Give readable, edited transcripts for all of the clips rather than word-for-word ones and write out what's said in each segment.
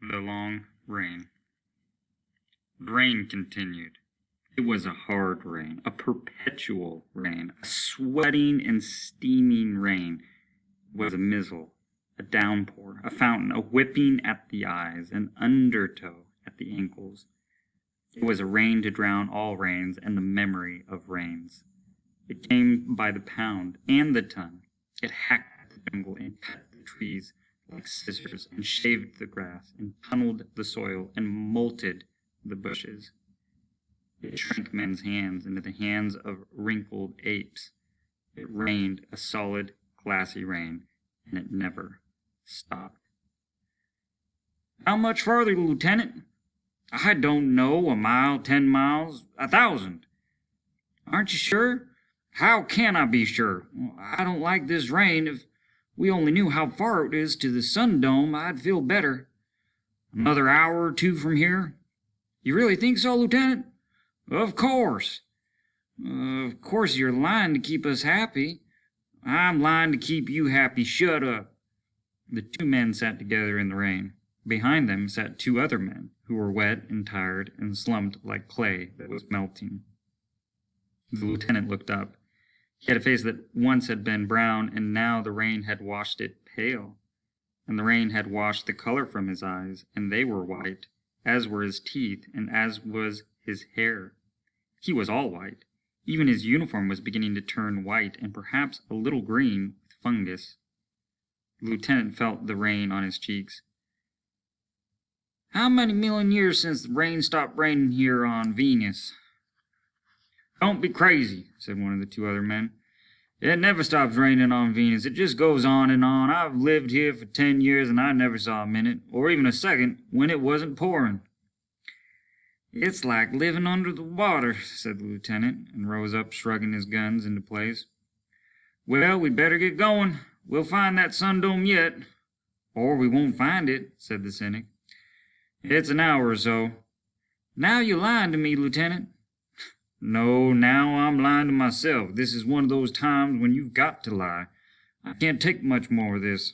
The long rain. The rain continued. It was a hard rain, a perpetual rain, a sweating and steaming rain. It was a mizzle, a downpour, a fountain, a whipping at the eyes, an undertow at the ankles. It was a rain to drown all rains and the memory of rains. It came by the pound and the ton. It hacked the jungle and cut the trees like scissors, and shaved the grass, and tunneled the soil, and molted the bushes. It shrank men's hands into the hands of wrinkled apes. It rained a solid, glassy rain, and it never stopped. "How much farther, Lieutenant?" "I don't know, a mile, 10 miles, 1,000. "Aren't you sure?" "How can I be sure? I don't like this rain. If we only knew how far it is to the Sun Dome, I'd feel better." "Another hour or two from here?" "You really think so, Lieutenant?" "Of course." "Of course you're lying to keep us happy." "I'm lying to keep you happy. Shut up." The two men sat together in the rain. Behind them sat two other men, who were wet and tired and slumped like clay that was melting. The lieutenant looked up. He had a face that once had been brown, and now the rain had washed it pale. And the rain had washed the color from his eyes, and they were white, as were his teeth, and as was his hair. He was all white. Even his uniform was beginning to turn white, and perhaps a little green with fungus. The lieutenant felt the rain on his cheeks. "How many million years since the rain stopped raining here on Venus?" "Don't be crazy," said one of the two other men. "It never stops raining on Venus. It just goes on and on. I've lived here for 10 years and I never saw a minute, or even a second, when it wasn't pouring." "It's like living under the water," said the lieutenant, and rose up, shrugging his guns into place. "Well, we'd better get going. We'll find that sun dome yet." "Or we won't find it," said the cynic. "It's an hour or so." "Now you're lying to me, Lieutenant." "No, now I'm lying to myself. This is one of those times when you've got to lie. I can't take much more of this."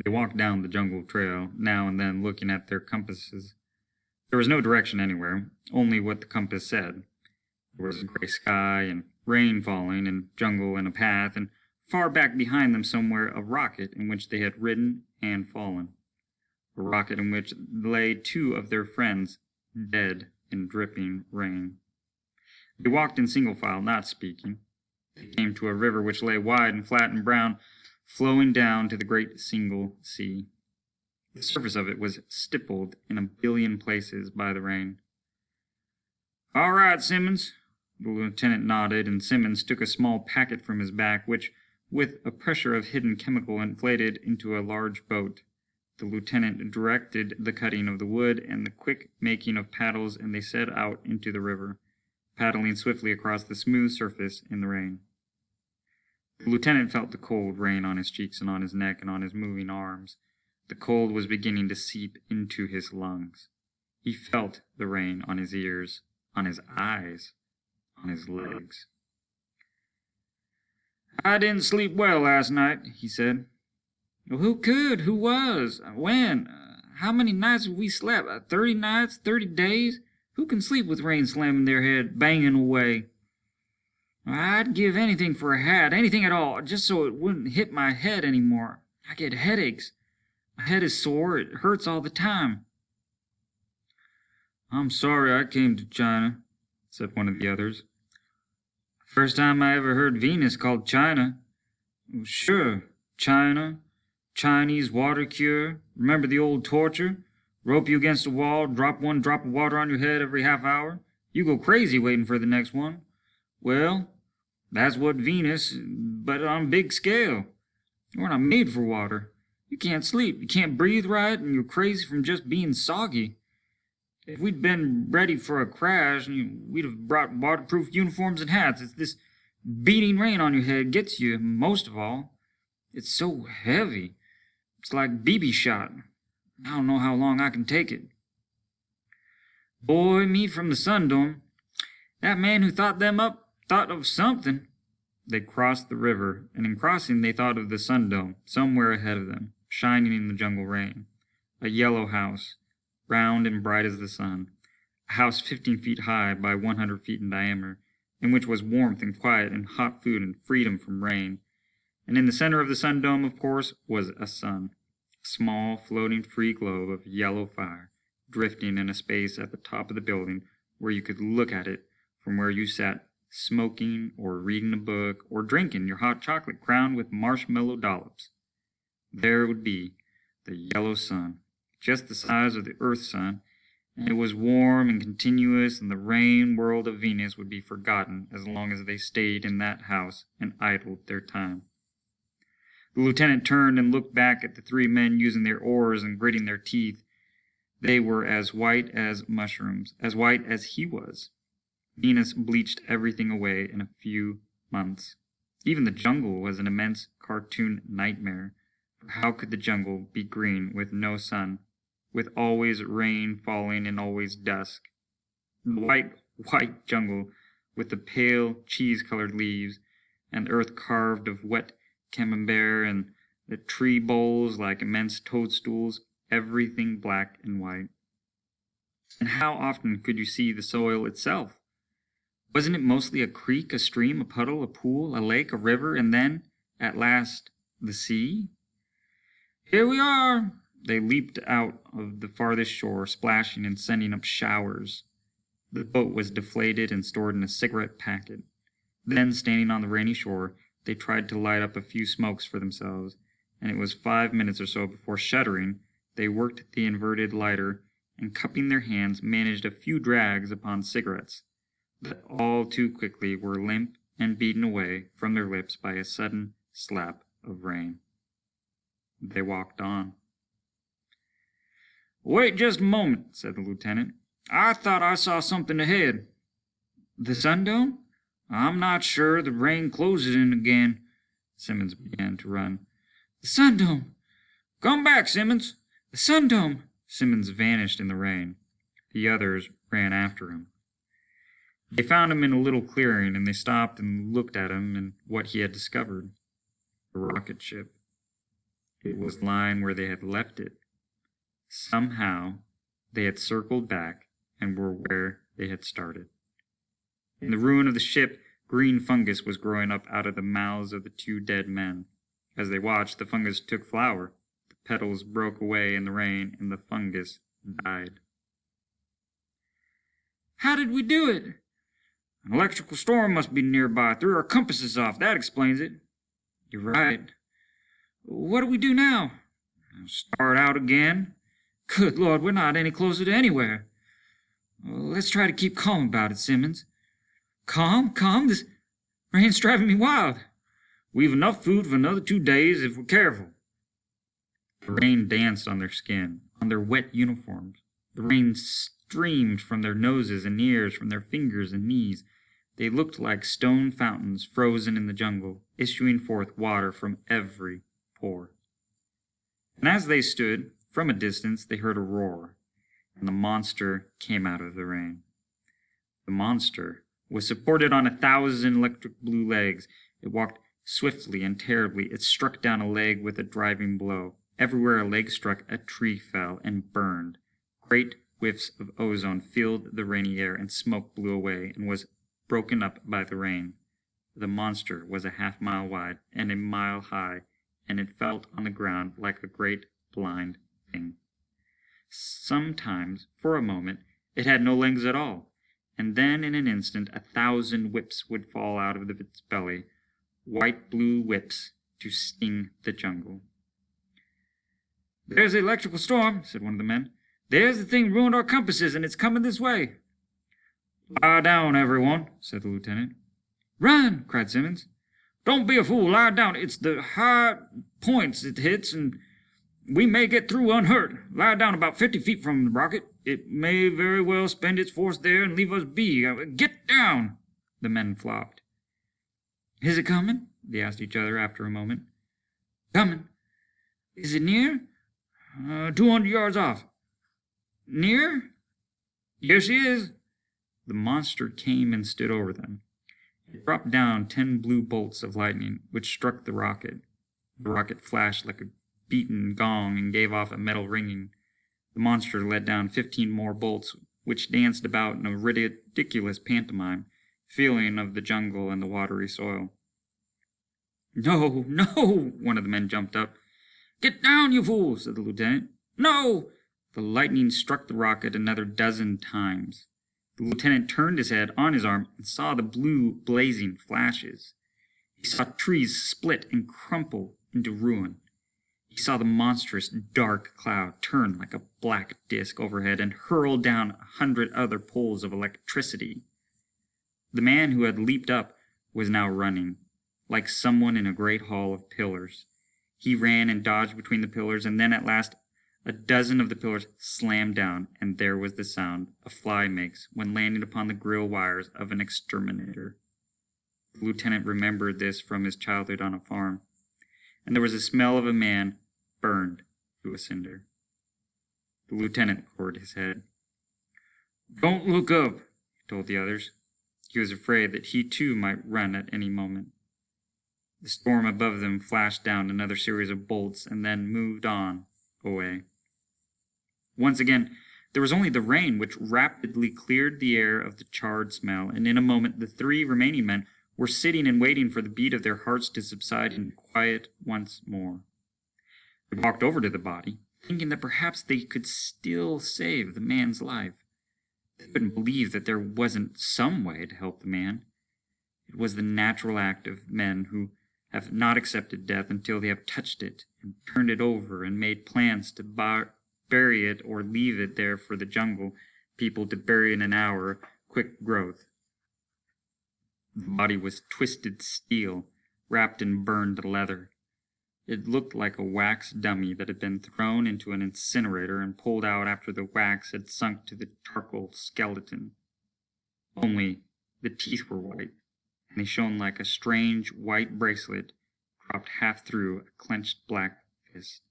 They walked down the jungle trail, now and then looking at their compasses. There was no direction anywhere, only what the compass said. There was a gray sky, and rain falling, and jungle and a path, and far back behind them somewhere a rocket in which they had ridden and fallen. A rocket in which lay two of their friends, dead in dripping rain. They walked in single file, not speaking. They came to a river which lay wide and flat and brown, flowing down to the great single sea. The surface of it was stippled in a billion places by the rain. "All right, Simmons." The lieutenant nodded, and Simmons took a small packet from his back, which, with a pressure of hidden chemical, inflated into a large boat. The lieutenant directed the cutting of the wood and the quick making of paddles, and they set out into the river, paddling swiftly across the smooth surface in the rain. The lieutenant felt the cold rain on his cheeks and on his neck and on his moving arms. The cold was beginning to seep into his lungs. He felt the rain on his ears, on his eyes, on his legs. "I didn't sleep well last night," he said. "Well, who could? Who was? When? How many nights have we slept? 30 nights? 30 days? Who can sleep with rain slamming their head, banging away?" "I'd give anything for a hat, anything at all, just so it wouldn't hit my head any more. I get headaches. My head is sore. It hurts all the time." "I'm sorry I came to China," said one of the others. "First time I ever heard Venus called China." "Sure, China. Chinese water cure. Remember the old torture? Rope you against a wall, drop one drop of water on your head every half hour. You go crazy waiting for the next one. Well, that's what Venus, but on big scale. We're not made for water. You can't sleep, you can't breathe right, and you're crazy from just being soggy. If we'd been ready for a crash, we'd have brought waterproof uniforms and hats. It's this beating rain on your head gets you, most of all. It's so heavy. It's like BB shot. I don't know how long I can take it." "Boy, me from the Sun Dome. That man who thought them up thought of something." They crossed the river, and in crossing they thought of the Sun Dome, somewhere ahead of them, shining in the jungle rain. a yellow house, round and bright as the sun, a house 15 feet high by 100 feet in diameter, in which was warmth and quiet and hot food and freedom from rain. And in the center of the sun dome, of course, was a sun, a small, floating, free globe of yellow fire, drifting in a space at the top of the building where you could look at it from where you sat, smoking or reading a book or drinking your hot chocolate crowned with marshmallow dollops. There it would be, the yellow sun, just the size of the Earth's sun, and it was warm and continuous, and the rain world of Venus would be forgotten as long as they stayed in that house and idled their time. The lieutenant turned and looked back at the three men using their oars and gritting their teeth. They were as white as mushrooms, as white as he was. Venus bleached everything away in a few months. Even the jungle was an immense cartoon nightmare. For how could the jungle be green with no sun, with always rain falling and always dusk? The white jungle with the pale cheese-colored leaves, and the earth carved of wet camembert, and the tree boles like immense toadstools, everything black and white. And how often could you see the soil itself? Wasn't it mostly a creek, a stream, a puddle, a pool, a lake, a river, and then, at last, the sea? "Here we are!" They leaped out of the farthest shore, splashing and sending up showers. The boat was deflated and stored in a cigarette packet. Then, standing on the rainy shore, they tried to light up a few smokes for themselves, and it was 5 minutes or so before, shuddering, they worked the inverted lighter, and cupping their hands, managed a few drags upon cigarettes, that all too quickly were limp and beaten away from their lips by a sudden slap of rain. They walked on. "Wait just a moment," said the lieutenant. "I thought I saw something ahead." "The sun dome?" "I'm not sure. The rain closes in again." Simmons began to run. "The sun dome! Come back, Simmons! The sun dome!" Simmons vanished in the rain. The others ran after him. They found him in a little clearing, and they stopped and looked at him and what he had discovered. The rocket ship. It was lying where they had left it. Somehow, they had circled back and were where they had started. In the ruin of the ship, green fungus was growing up out of the mouths of the two dead men. As they watched, the fungus took flower. The petals broke away in the rain, and the fungus died. "How did we do it?" "An electrical storm must be nearby. Threw our compasses off. That explains it." "You're right." "What do we do now?" "Start out again." "Good Lord, we're not any closer to anywhere." "Let's try to keep calm about it, Simmons." "Calm? Calm? This rain's driving me wild." "We've enough food for another 2 days if we're careful." The rain danced on their skin, on their wet uniforms. The rain streamed from their noses and ears, from their fingers and knees. They looked like stone fountains frozen in the jungle, issuing forth water from every pore. And as they stood, from a distance, they heard a roar, and the monster came out of the rain. The monster was supported on 1,000 electric blue legs. It walked swiftly and terribly. It struck down a leg with a driving blow. Everywhere a leg struck, a tree fell and burned. Great whiffs of ozone filled the rainy air, and smoke blew away and was broken up by the rain. The monster was a half-mile wide and a mile high, and it felt on the ground like a great blind thing. Sometimes, for a moment, it had no legs at all, and then in an instant 1,000 whips would fall out of its belly, white-blue whips to sting the jungle. "There's the electrical storm," said one of the men. "There's the thing ruined our compasses, and it's coming this way." "Lie down, everyone," said the lieutenant. "Run!" cried Simmons. "Don't be a fool. Lie down. It's the high points it hits, and we may get through unhurt. Lie down about 50 feet from the rocket. It may very well spend its force there and leave us be. Get down!" The men flopped. "Is it coming?" they asked each other after a moment. "Coming." "Is it near?" 200 yards off." "Near?" "Here she is." The monster came and stood over them. It dropped down 10 blue bolts of lightning, which struck the rocket. The rocket flashed like a beaten gong and gave off a metal ringing. The monster let down 15 more bolts, which danced about in a ridiculous pantomime, feeling of the jungle and the watery soil. "No, no!" One of the men jumped up. "Get down, you fool!" said the lieutenant. "No!" The lightning struck the rocket another dozen times. The lieutenant turned his head on his arm and saw the blue blazing flashes. He saw trees split and crumple into ruin. He saw the monstrous dark cloud turn like a black disk overhead and hurl down 100 other poles of electricity. The man who had leaped up was now running, like someone in a great hall of pillars. He ran and dodged between the pillars, and then at last a dozen of the pillars slammed down, and there was the sound a fly makes when landing upon the grill wires of an exterminator. The lieutenant remembered this from his childhood on a farm, and there was a smell of a man burned to a cinder. The lieutenant lowered his head. "Don't look up," he told the others. He was afraid that he too might run at any moment. The storm above them flashed down another series of bolts and then moved on, away. Once again, there was only the rain, which rapidly cleared the air of the charred smell, and in a moment the 3 remaining men were sitting and waiting for the beat of their hearts to subside in quiet once more. They walked over to the body, thinking that perhaps they could still save the man's life. They couldn't believe that there wasn't some way to help the man. It was the natural act of men who have not accepted death until they have touched it and turned it over and made plans to bury it or leave it there for the jungle people to bury in an hour, quick growth. The body was twisted steel, wrapped in burned leather. It looked like a wax dummy that had been thrown into an incinerator and pulled out after the wax had sunk to the charcoal skeleton. Only the teeth were white, and they shone like a strange white bracelet dropped half through a clenched black fist.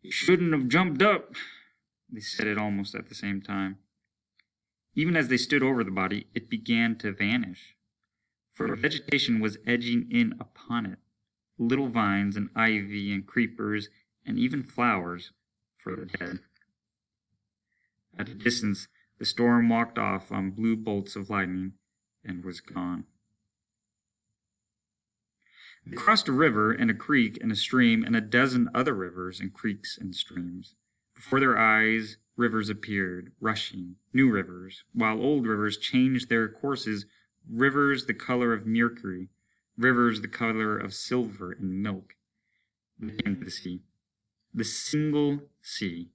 "You shouldn't have jumped up," they said it almost at the same time. Even as they stood over the body, it began to vanish, for vegetation was edging in upon it, little vines and ivy and creepers and even flowers for the dead. At a distance, the storm walked off on blue bolts of lightning and was gone. They crossed a river and a creek and a stream and a dozen other rivers and creeks and streams. Before their eyes, rivers appeared, rushing, new rivers, while old rivers changed their courses, rivers the color of mercury, rivers the color of silver and milk. They came to the sea. The single sea.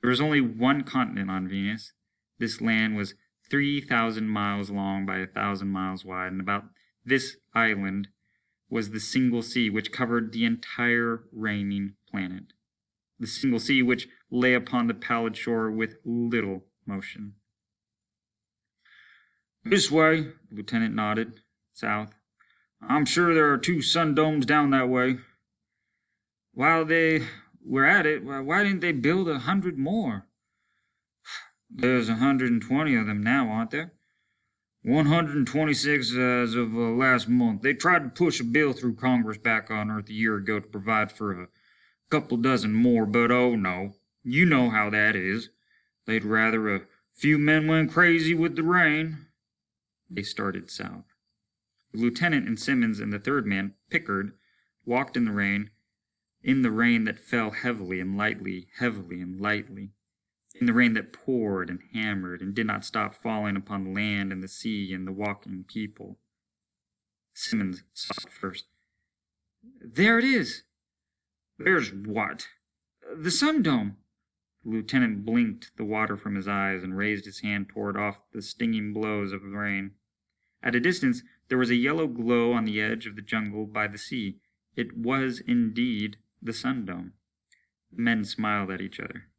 There was only one continent on Venus. This land was 3,000 miles long by 1,000 miles wide, and about this island was the single sea which covered the entire reigning planet. The single sea which lay upon the pallid shore with little motion. "This way," the lieutenant nodded, south. "I'm sure there are 2 sun domes down that way." "While they were at it, why didn't they build 100 more?" "There's 120 of them now, aren't there?" 126 as of last month. They tried to push a bill through Congress back on Earth a year ago to provide for a couple dozen more, but oh no, you know how that is. They'd rather a few men went crazy with the rain." They started south. The lieutenant and Simmons and the 3rd man, Pickard, walked in the rain that fell heavily and lightly, in the rain that poured and hammered and did not stop falling upon the land and the sea and the walking people. Simmons saw it first. "There it is." "There's what?" "The sun dome." The lieutenant blinked the water from his eyes and raised his hand toward off the stinging blows of the rain. At a distance, there was a yellow glow on the edge of the jungle by the sea. It was indeed the sun dome. The men smiled at each other.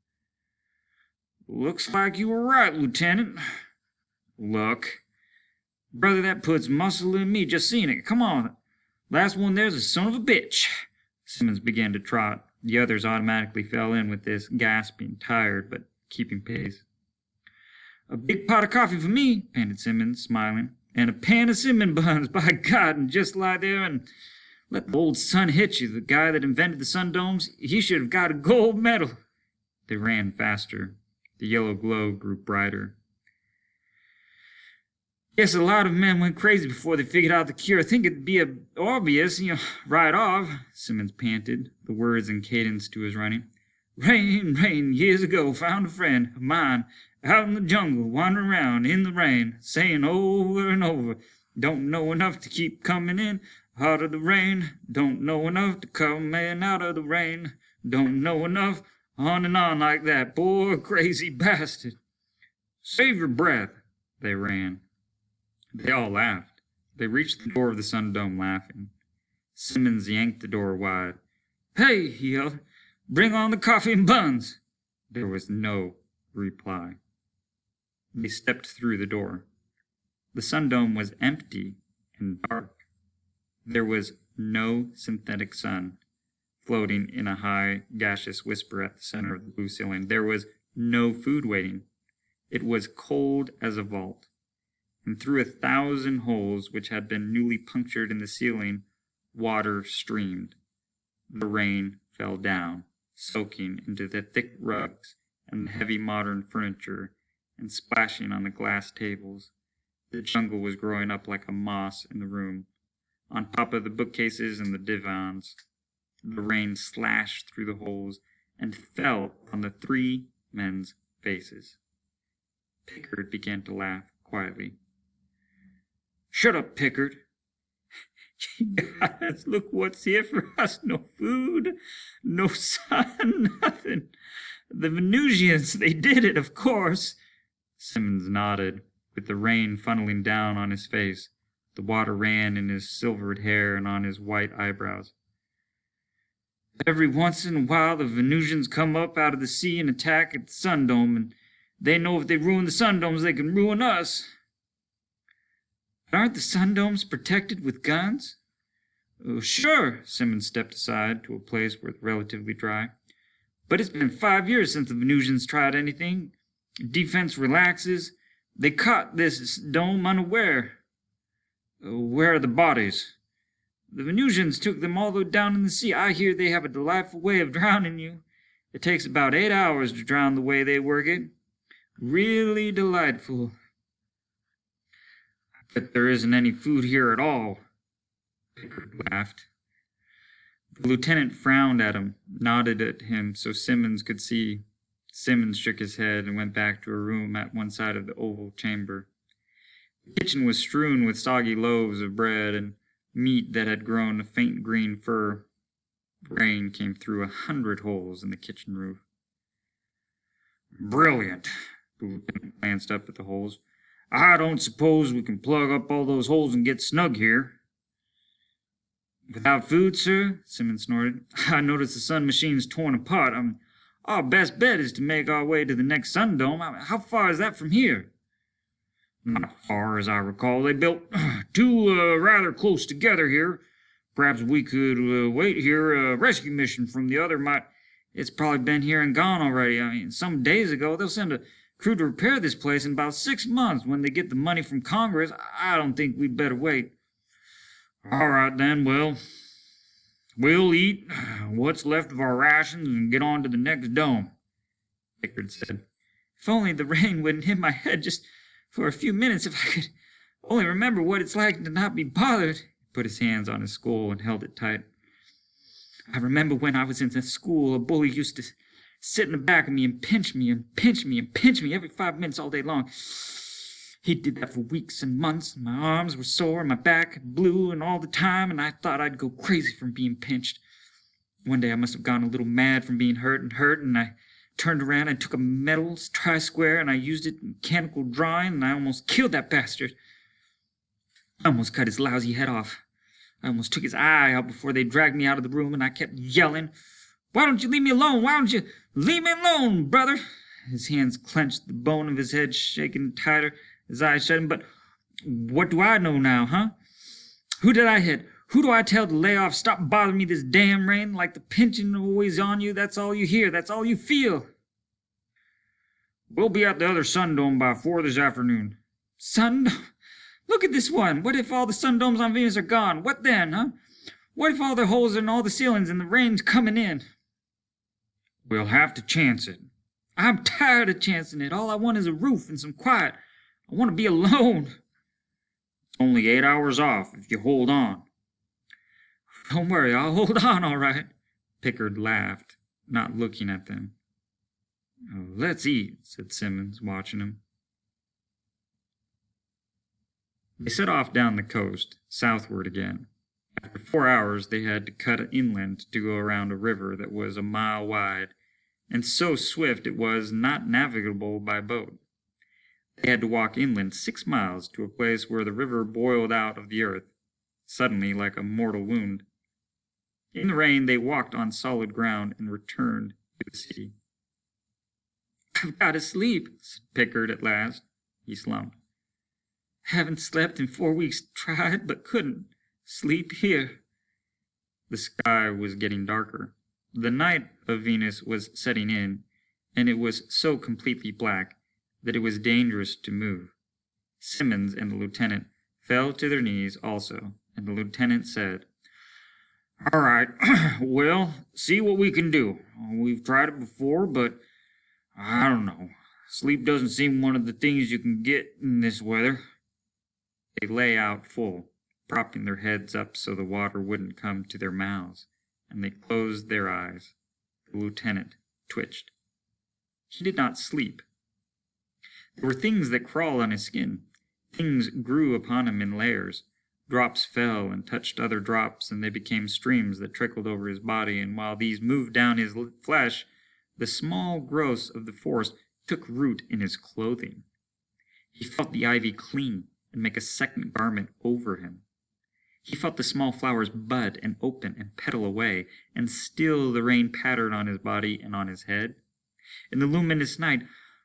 "Looks like you were right, Lieutenant." "Luck." "Brother, that puts muscle in me just seeing it. Come on. Last one there's a son of a bitch." Simmons began to trot. The others automatically fell in with this, gasping, tired, but keeping pace. "A big pot of coffee for me," panted Simmons, smiling. "And a pan of cinnamon buns, by God, and just lie there and let the old sun hit you. The guy that invented the sun domes, he should have got a gold medal." They ran faster. The yellow glow grew brighter. Guess a lot of men went crazy before they figured out the cure. I think it'd be obvious, right off, Simmons panted, the words in cadence to his running. Rain, rain, years ago, found a friend of mine out in the jungle, wandering around in the rain, saying over and over, don't know enough to keep coming in out of the rain, don't know enough to come in out of the rain, don't know enough, on and on like that, poor crazy bastard. Save your breath, they ran. They all laughed. They reached the door of the Sun Dome laughing. Simmons yanked the door wide. Hey, he yelled, bring on the coffee and buns. There was no reply. They stepped through the door. The Sun Dome was empty and dark. There was no synthetic sun floating in a high, gaseous whisper at the center of the blue ceiling. There was no food waiting. It was cold as a vault. And through 1,000 holes which had been newly punctured in the ceiling, water streamed. The rain fell down, soaking into the thick rugs and the heavy modern furniture and splashing on the glass tables. The jungle was growing up like a moss in the room, on top of the bookcases and the divans. The rain slashed through the holes and fell on the 3 men's faces. Pickard began to laugh quietly. Shut up, Pickard. Guys, look what's here for us. No food, no sun, nothing. The Venusians, they did it, of course. Simmons nodded, with the rain funneling down on his face. The water ran in his silvered hair and on his white eyebrows. Every once in a while, the Venusians come up out of the sea and attack at the Sun Dome, and they know if they ruin the Sun Domes, they can ruin us. But aren't the Sun Domes protected with guns? Oh, sure, Simmons stepped aside to a place where it was relatively dry. But it's been 5 years since the Venusians tried anything. Defense relaxes. They caught this dome unaware. Where are the bodies? The Venusians took them all the way down in the sea. I hear they have a delightful way of drowning you. It takes about 8 hours to drown the way they work it. Really delightful. But there isn't any food here at all. Pickard laughed. The lieutenant frowned at him, nodded at him so Simmons could see. Simmons shook his head and went back to a room at one side of the oval chamber. The kitchen was strewn with soggy loaves of bread and meat that had grown a faint green fur. Rain came through 100 holes in the kitchen roof. Brilliant. The lieutenant glanced up at the holes. I don't suppose we can plug up all those holes and get snug here. Without food, sir? Simmons snorted. I notice the sun machine's torn apart. Our best bet is to make our way to the next Sun Dome. How far is that from here? Not far, as I recall. They built 2 rather close together here. Perhaps we could wait here. A rescue mission from the other might... It's probably been here and gone already. Some days ago, they'll send a crew to repair this place in about 6 months when they get the money from Congress. I don't think we'd better wait. All right, then, well, we'll eat what's left of our rations and get on to the next dome, Pickard said. If only the rain wouldn't hit my head just for a few minutes. If I could only remember what it's like to not be bothered. He put his hands on his skull and held it tight. I remember when I was in the school, a bully used to sit in the back of me and pinch me and pinch me and pinch me every 5 minutes all day long. He did that for weeks and months. My arms were sore and my back blue and all the time, and I thought I'd go crazy from being pinched. One day I must have gone a little mad from being hurt, and I turned around and took a metal tri-square and I used it in mechanical drawing, and I almost killed that bastard. I almost cut his lousy head off. I almost took his eye out before they dragged me out of the room, and I kept yelling, "Why don't you leave me alone? Why don't you leave me alone, brother?" His hands clenched, the bone of his head shaking tighter, his eyes shutting. But what do I know now, huh? Who did I hit? Who do I tell to lay off? Stop bothering me this damn rain, like the pinching always on you. That's all you hear. That's all you feel. We'll be at the other Sun Dome by 4 this afternoon. Sun Dome? Look at this one. What if all the Sun Domes on Venus are gone? What then, huh? What if all the holes in all the ceilings and the rain's coming in? We'll have to chance it, I'm tired of chancing it. All I want is a roof and some quiet. I want to be alone. It's only 8 hours off if you hold on. Don't worry, I'll hold on all right. Pickard laughed, not looking at them. Oh, let's eat, said Simmons, watching him. They set off down the coast, southward again. After 4 hours, they had to cut inland to go around a river that was a mile wide, and so swift it was not navigable by boat. They had to walk inland 6 miles to a place where the river boiled out of the earth, suddenly like a mortal wound. In the rain, they walked on solid ground and returned to the city. I've got to sleep, said Pickard at last. He slumped. Haven't slept in 4 weeks. Tried, but couldn't. Sleep here. The sky was getting darker. The night of Venus was setting in, and it was so completely black that it was dangerous to move. Simmons and the lieutenant fell to their knees also, and the lieutenant said, All right, we'll see what we can do. We've tried it before, but I don't know. Sleep doesn't seem one of the things you can get in this weather. They lay out full, propping their heads up so the water wouldn't come to their mouths, and they closed their eyes. The lieutenant twitched. He did not sleep. There were things that crawled on his skin. Things grew upon him in layers. Drops fell and touched other drops, and they became streams that trickled over his body, and while these moved down his flesh, the small growths of the forest took root in his clothing. He felt the ivy cling and make a second garment over him. He felt the small flowers bud and open and petal away, and still the rain pattered on his body and on his head. In the luminous night,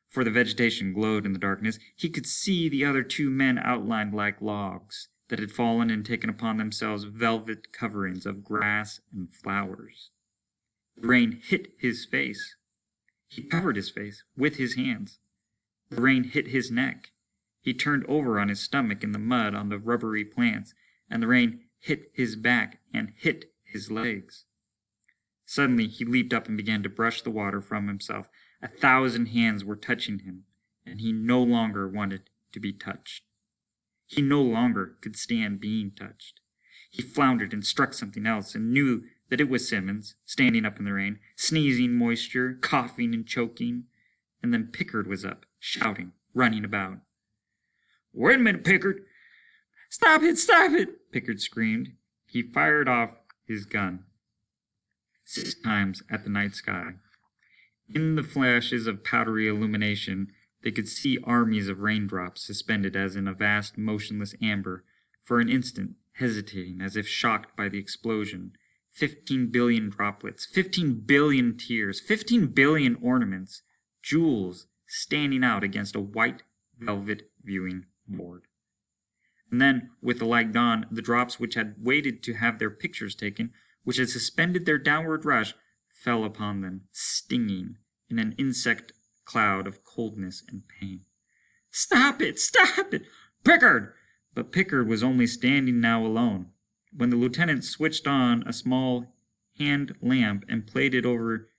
for the vegetation glowed in the darkness, he could see the other 2 men outlined like logs that had fallen and taken upon themselves velvet coverings of grass and flowers. The rain hit his face. He covered his face with his hands. The rain hit his neck. He turned over on his stomach in the mud on the rubbery plants, and the rain hit his back and hit his legs. Suddenly he leaped up and began to brush the water from himself. 1,000 hands were touching him, and he no longer wanted to be touched. He no longer could stand being touched. He floundered and struck something else, and knew that it was Simmons, standing up in the rain, sneezing moisture, coughing and choking. And then Pickard was up, shouting, running about. Wait a minute, Pickard. Stop it, Pickard screamed. He fired off his gun 6 times at the night sky. In the flashes of powdery illumination, they could see armies of raindrops suspended as in a vast motionless amber, for an instant hesitating as if shocked by the explosion. 15 billion droplets, 15 billion tears, 15 billion ornaments, jewels standing out against a white velvet viewing board. And then, with the light gone, the drops which had waited to have their pictures taken, which had suspended their downward rush, fell upon them, stinging in an insect cloud of coldness and pain. Stop it! Pickard! But Pickard was only standing now alone. When the lieutenant switched on a small hand lamp and played it over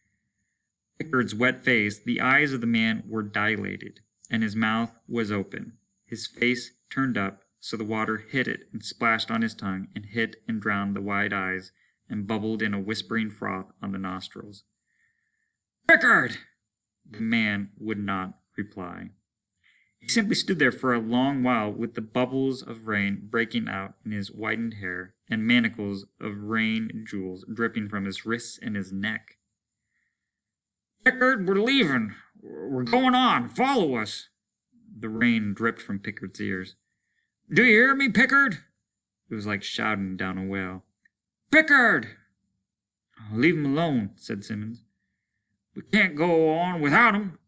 Pickard's wet face, the eyes of the man were dilated, and his mouth was open. His face turned up, so the water hit it and splashed on his tongue and hit and drowned the wide eyes and bubbled in a whispering froth on the nostrils. Pickard! The man would not reply. He simply stood there for a long while with the bubbles of rain breaking out in his whitened hair and manacles of rain jewels dripping from his wrists and his neck. Pickard, we're leaving. We're going on. Follow us. The rain dripped from Pickard's ears. Do you hear me, Pickard? It was like shouting down a well. Pickard! Leave him alone, said Simmons. We can't go on without him.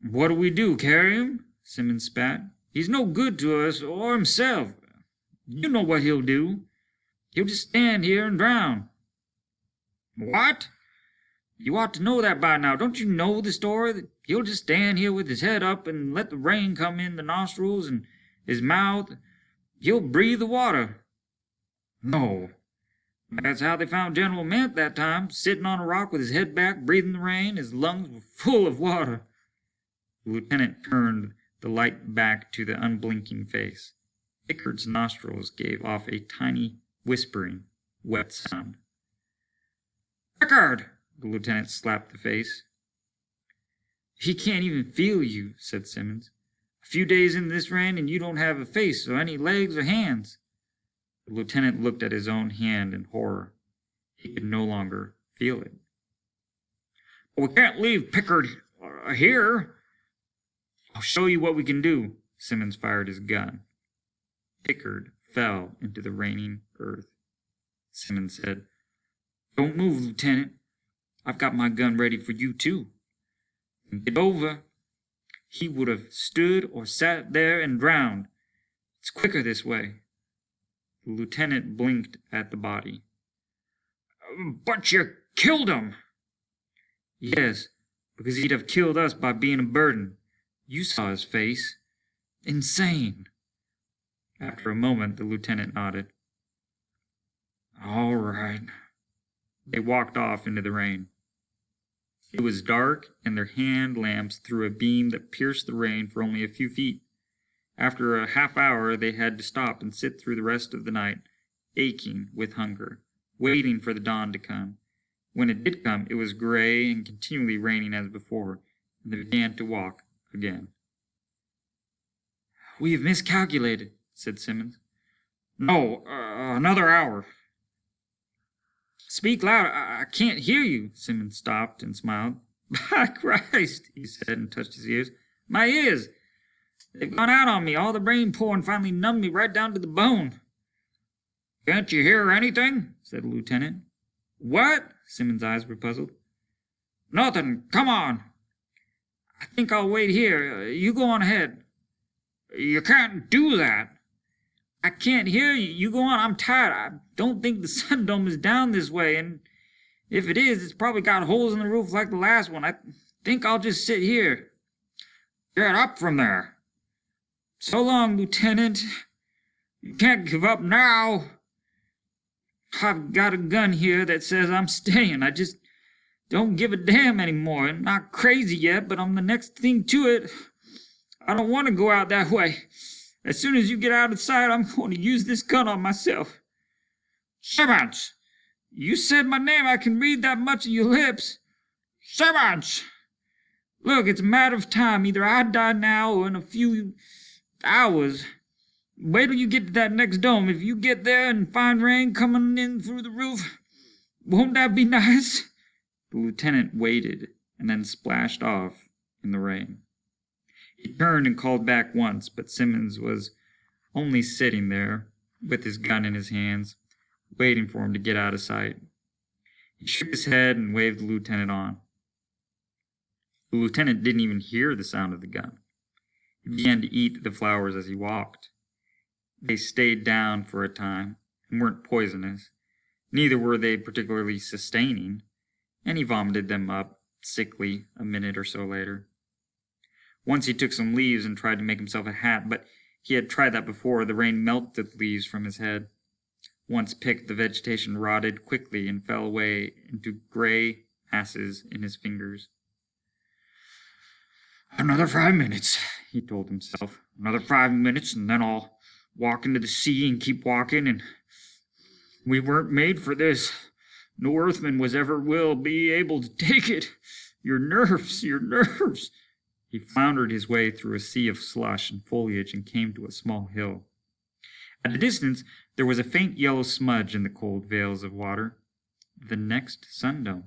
What do we do, carry him? Simmons spat. He's no good to us or himself. You know what he'll do. He'll just stand here and drown. What? You ought to know that by now. Don't you know the story? That he'll just stand here with his head up and let the rain come in the nostrils and his mouth. He'll breathe the water. No. That's how they found General Mint that time, sitting on a rock with his head back, breathing the rain. His lungs were full of water. The lieutenant turned the light back to the unblinking face. Pickard's nostrils gave off a tiny, whispering, wet sound. "Pickard!" The lieutenant slapped the face. "He can't even feel you," said Simmons. "A few days in this rain and you don't have a face or any legs or hands." The lieutenant looked at his own hand in horror. He could no longer feel it. "We can't leave Pickard here." "I'll show you what we can do." Simmons fired his gun. Pickard fell into the raining earth. Simmons said, "Don't move, Lieutenant. I've got my gun ready for you, too. Think it over." He would have stood or sat there and drowned. "It's quicker this way." The lieutenant blinked at the body. "But you killed him." "Yes, because he'd have killed us by being a burden. You saw his face. Insane." After a moment, the lieutenant nodded. "All right." They walked off into the rain. It was dark, and their hand lamps threw a beam that pierced the rain for only a few feet. After a half hour, they had to stop and sit through the rest of the night, aching with hunger, waiting for the dawn to come. When it did come, it was gray and continually raining as before, and they began to walk again. "We have miscalculated," said Simmons. "No, another hour." "Speak louder. I can't hear you." Simmons stopped and smiled. "By Christ," he said and touched his ears. "My ears! They've gone out on me. All the rain pouring finally numbed me right down to the bone." "Can't you hear anything?" said the lieutenant. "What?" Simmons' eyes were puzzled. "Nothing. Come on." "I think I'll wait here. You go on ahead." "You can't do that." "I can't hear you. You go on. I'm tired. I don't think the sun dome is down this way, and if it is, it's probably got holes in the roof like the last one. I think I'll just sit here." "Get up from there." "So long, Lieutenant. You can't give up now." "I've got a gun here that says I'm staying. I just don't give a damn anymore. I'm not crazy yet, but I'm the next thing to it. I don't want to go out that way. As soon as you get out of sight, I'm going to use this gun on myself." "Simmons!" "You said my name. I can read that much of your lips." "Simmons!" "Look, it's a matter of time. Either I die now or in a few hours. Wait till you get to that next dome. If you get there and find rain coming in through the roof, won't that be nice?" The lieutenant waited and then splashed off in the rain. He turned and called back once, but Simmons was only sitting there with his gun in his hands, waiting for him to get out of sight. He shook his head and waved the lieutenant on. The lieutenant didn't even hear the sound of the gun. He began to eat the flowers as he walked. They stayed down for a time and weren't poisonous. Neither were they particularly sustaining, and he vomited them up, sickly, a minute or so later. Once he took some leaves and tried to make himself a hat, but he had tried that before. The rain melted the leaves from his head. Once picked, the vegetation rotted quickly and fell away into gray masses in his fingers. "Another 5 minutes," he told himself. "Another 5 minutes, and then I'll walk into the sea and keep walking, and we weren't made for this. No earthman will be able to take it. Your nerves, your nerves." He floundered his way through a sea of slush and foliage and came to a small hill. At a distance, there was a faint yellow smudge in the cold veils of water. The next sun-dome.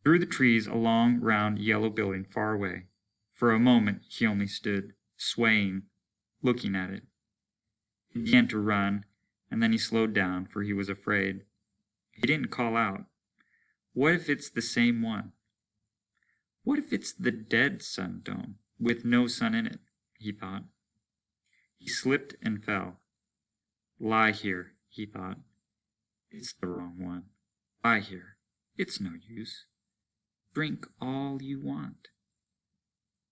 Through the trees, a long, round, yellow building far away. For a moment, he only stood, swaying, looking at it. He began to run, and then he slowed down, for he was afraid. He didn't call out. What if it's the same one? What if it's the dead sun dome, with no sun in it, he thought. He slipped and fell. Lie here, he thought. It's the wrong one. Lie here. It's no use. Drink all you want.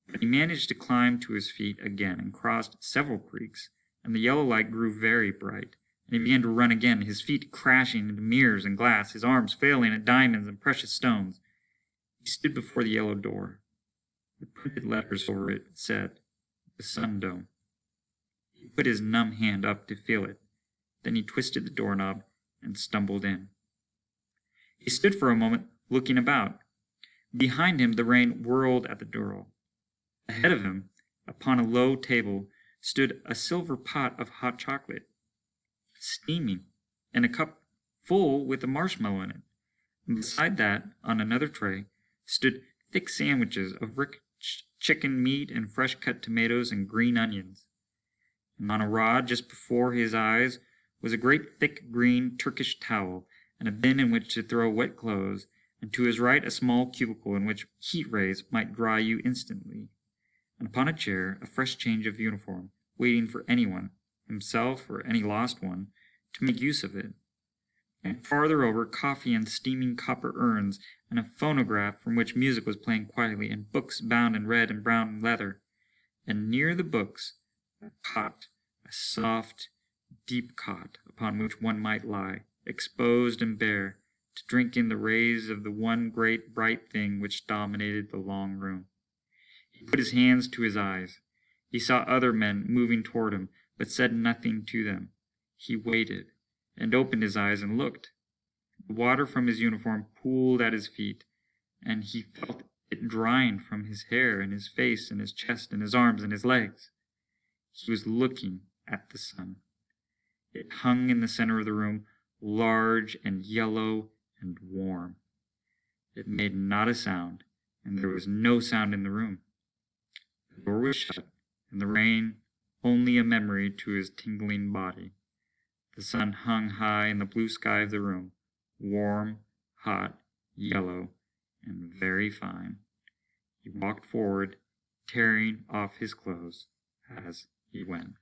But he managed to climb to his feet again and crossed several creeks, and the yellow light grew very bright, and he began to run again, his feet crashing into mirrors and glass, his arms failing at diamonds and precious stones. He stood before the yellow door. The printed letters over it said, "The Sun Dome." He put his numb hand up to feel it. Then he twisted the doorknob and stumbled in. He stood for a moment, looking about. Behind him, the rain whirled at the door. Ahead of him, upon a low table, stood a silver pot of hot chocolate, steaming, and a cup full with a marshmallow in it. And beside that, on another tray, stood thick sandwiches of rich chicken meat and fresh-cut tomatoes and green onions. And on a rod just before his eyes was a great thick green Turkish towel and a bin in which to throw wet clothes, and to his right a small cubicle in which heat rays might dry you instantly, and upon a chair a fresh change of uniform, waiting for anyone, himself or any lost one, to make use of it. And farther over, coffee in steaming copper urns, and a phonograph from which music was playing quietly, and books bound in red and brown leather. And near the books, a cot, a soft, deep cot, upon which one might lie, exposed and bare, to drink in the rays of the one great bright thing which dominated the long room. He put his hands to his eyes. He saw other men moving toward him, but said nothing to them. He waited, and opened his eyes and looked. The water from his uniform pooled at his feet, and he felt it drying from his hair and his face and his chest and his arms and his legs. He was looking at the sun. It hung in the center of the room, large and yellow and warm. It made not a sound, and there was no sound in the room. The door was shut, and the rain only a memory to his tingling body. The sun hung high in the blue sky of the room, warm, hot, yellow, and very fine. He walked forward, tearing off his clothes as he went.